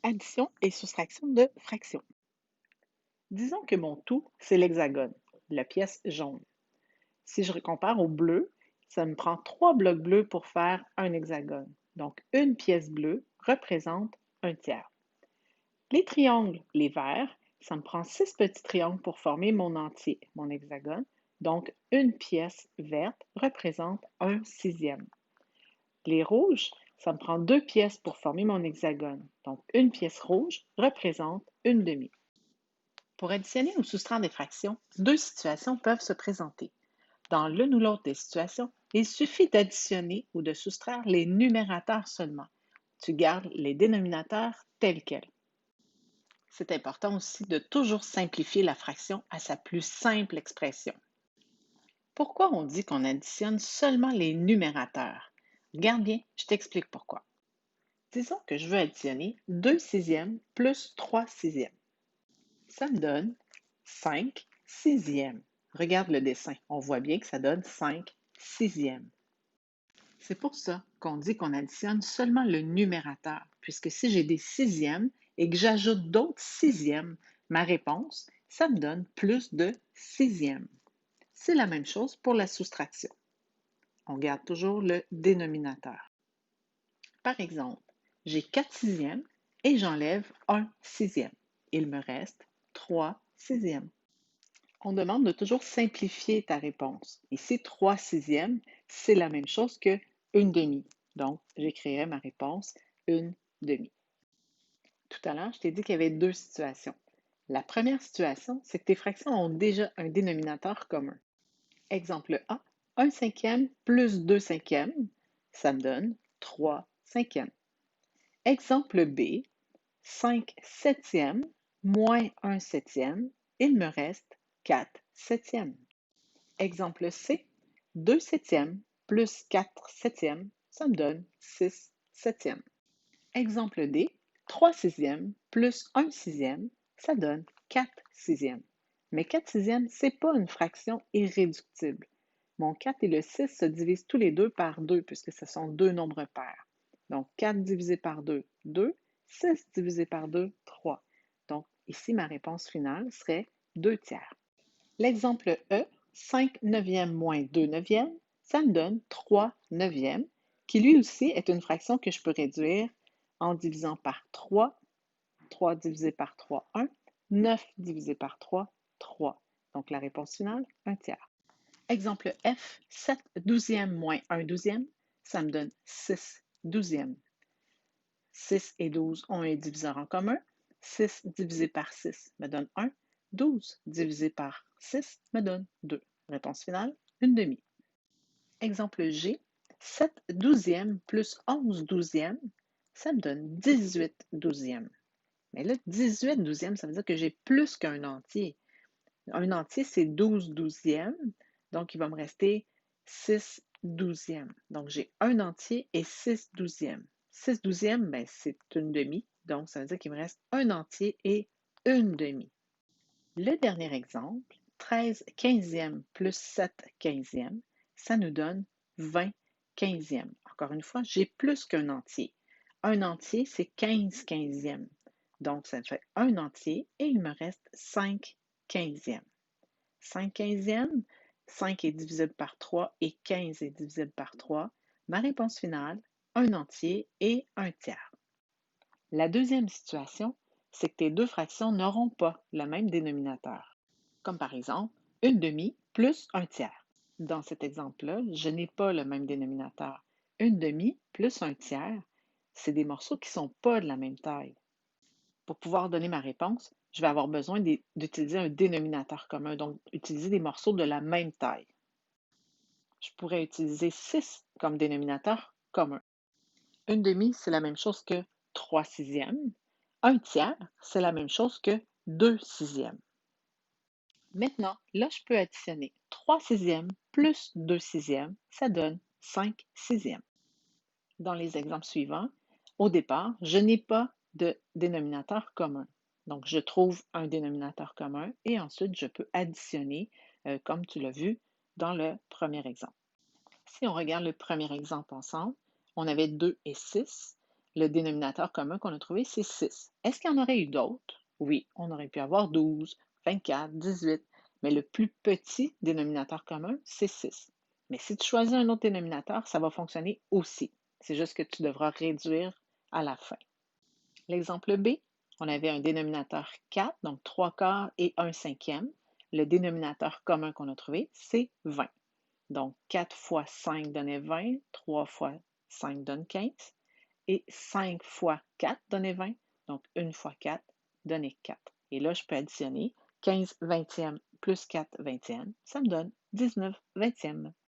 Addition et soustraction de fractions. Disons que mon tout, c'est l'hexagone, la pièce jaune. Si je compare au bleu, ça me prend 3 blocs bleus pour faire un hexagone. Donc, une pièce bleue représente un tiers. Les triangles, les verts, ça me prend 6 petits triangles pour former mon entier, mon hexagone. Donc, une pièce verte représente un sixième. Les rouges, ça me prend 2 pièces pour former mon hexagone. Donc, une pièce rouge représente une demi. Pour additionner ou soustraire des fractions, deux situations peuvent se présenter. Dans l'une ou l'autre des situations, il suffit d'additionner ou de soustraire les numérateurs seulement. Tu gardes les dénominateurs tels quels. C'est important aussi de toujours simplifier la fraction à sa plus simple expression. Pourquoi on dit qu'on additionne seulement les numérateurs? Regarde bien, je t'explique pourquoi. Disons que je veux additionner 2 sixièmes plus 3 sixièmes. Ça me donne 5 sixièmes. Regarde le dessin, on voit bien que ça donne 5 sixièmes. C'est pour ça qu'on dit qu'on additionne seulement le numérateur, puisque si j'ai des sixièmes et que j'ajoute d'autres sixièmes, ma réponse, ça me donne plus de sixièmes. C'est la même chose pour la soustraction. On garde toujours le dénominateur. Par exemple, j'ai 4 sixièmes et j'enlève un sixième. Il me reste 3 sixièmes. On demande de toujours simplifier ta réponse. Ici, 3 sixièmes, c'est la même chose que une demi. Donc, j'écrirai ma réponse une demi. Tout à l'heure, je t'ai dit qu'il y avait deux situations. La première situation, c'est que tes fractions ont déjà un dénominateur commun. Exemple A, 1 cinquième plus 2 cinquièmes, ça me donne 3 cinquièmes. Exemple B, 5 septièmes moins 1 septième, il me reste 4 septièmes. Exemple C, 2 septièmes plus 4 septièmes, ça me donne 6 septièmes. Exemple D, 3 sixièmes plus 1 sixième, ça donne 4 sixièmes. Mais 4 sixièmes, ce n'est pas une fraction irréductible. Mon 4 et le 6 se divisent tous les deux par 2 puisque ce sont deux nombres pairs. Donc 4 divisé par 2, 2. 6 divisé par 2, 3. Donc ici, ma réponse finale serait 2 tiers. L'exemple E, 5 neuvièmes moins 2 neuvièmes, ça me donne 3 neuvièmes, qui lui aussi est une fraction que je peux réduire en divisant par 3. 3 divisé par 3, 1. 9 divisé par 3, 3. Donc la réponse finale, 1 tiers. Exemple F, 7 douzièmes moins 1 douzième, ça me donne 6 douzièmes. 6 et 12 ont un diviseur en commun. 6 divisé par 6 me donne 1. 12 divisé par 6 me donne 2. Réponse finale, une demi. Exemple G, 7 douzièmes plus 11 douzièmes, ça me donne 18 douzièmes. Mais là, 18 douzièmes, ça veut dire que j'ai plus qu'un entier. Un entier, c'est 12 douzièmes, donc il va me rester 6 douzièmes. Donc j'ai un entier et 6 douzièmes. 6 douzièmes, ben, c'est une demi, donc ça veut dire qu'il me reste un entier et une demi. Le dernier exemple, 13 quinzièmes plus 7 quinzièmes, ça nous donne 20 quinzièmes. Encore une fois, j'ai plus qu'un entier. Un entier, c'est 15 quinzièmes. Donc, ça me fait un entier et il me reste 5 quinzièmes. 5 quinzièmes, 5 est divisible par 3 et 15 est divisible par 3. Ma réponse finale, un entier et un tiers. La deuxième situation, c'est que tes deux fractions n'auront pas le même dénominateur. Comme par exemple, une demi plus un tiers. Dans cet exemple-là, je n'ai pas le même dénominateur. Une demi plus un tiers, c'est des morceaux qui ne sont pas de la même taille. Pour pouvoir donner ma réponse, je vais avoir besoin d'utiliser un dénominateur commun, donc utiliser des morceaux de la même taille. Je pourrais utiliser 6 comme dénominateur commun. Une demi, c'est la même chose que 3 sixièmes. Un tiers, c'est la même chose que 2 sixièmes. Maintenant, là, je peux additionner 3 sixièmes plus 2 sixièmes, ça donne 5 sixièmes. Dans les exemples suivants, au départ, je n'ai pas de dénominateur commun. Donc, je trouve un dénominateur commun et ensuite, je peux additionner, comme tu l'as vu dans le premier exemple. Si on regarde le premier exemple ensemble, on avait 2 et 6. Le dénominateur commun qu'on a trouvé, c'est 6. Est-ce qu'il y en aurait eu d'autres? Oui, on aurait pu avoir 12, 24, 18, mais le plus petit dénominateur commun, c'est 6. Mais si tu choisis un autre dénominateur, ça va fonctionner aussi. C'est juste que tu devras réduire à la fin. L'exemple B, on avait un dénominateur 4, donc 3 quarts et 1 cinquième. Le dénominateur commun qu'on a trouvé, c'est 20. Donc, 4 fois 5 donnait 20, 3 fois 5 donne 15, et 5 fois 4 donnait 20, donc 1 fois 4 donnait 4. Et là, je peux additionner 15 vingtièmes plus 4 vingtièmes, ça me donne 19 vingtièmes.